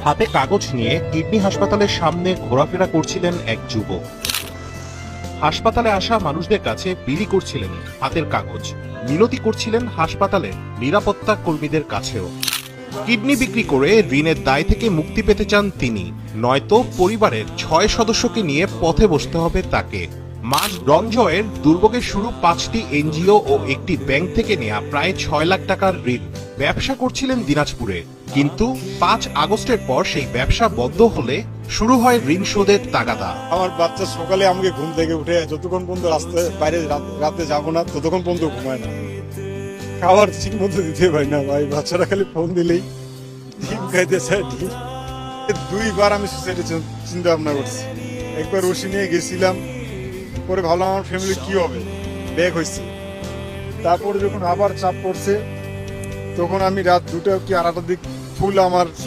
হাতে কাগজ নিয়ে কিডনি হাসপাতালের সামনে ঘোরাফেরা করছিলেন এক যুবক। হাসপাতালে আসা মানুষদের কাছে বিলি করছিলেন হাতের কাগজ, মিনতি করছিলেন হাসপাতালের নিরাপত্তা কর্মীদের কাছেও। কিডনি বিক্রি করে ঋণের দায় থেকে মুক্তি পেতে চান তিনি, নয়তো পরিবারের 6 সদস্যকে নিয়ে পথে বসতে হবে তাকে। মাস রঞ্জয়ের দুর্ভোগের শুরু 5টি এনজিও ও একটি ব্যাংক থেকে নেওয়া প্রায় 6 লাখ টাকার ঋণ। ব্যবসা করছিলেন দিনাজপুরে, কিন্তু 5 আগস্টের পর সেই ব্যবসা বন্ধ হলে শুরু হয় ঋণ শোধের তাগাদা। আমার বাচ্চা সকালে আমাকে ঘুম থেকে উঠে যতক্ষণ পর্যন্ত রাস্তায় বাইরে রাতে যাবো না ততক্ষণ পর্যন্ত ঘুমায় না, খাবার ঠিক মতো দিতে পারি না ভাই। বাচ্চারা খালি ফোন দিলেই ডিম খাইতে চায়, ডিম। 2বার আমি সুসাইডের চিন্তা ভাবনা করছি। একবার ওষি নিয়ে গেছিলাম, পরে ভাবলাম আমার ফ্যামিলি কি হবে, ব্যাক হয়েছি। তারপরে যখন আবার চাপ পড়ছে তখন আমি রাত 2টা কি 2:30 দিক ফুল আমার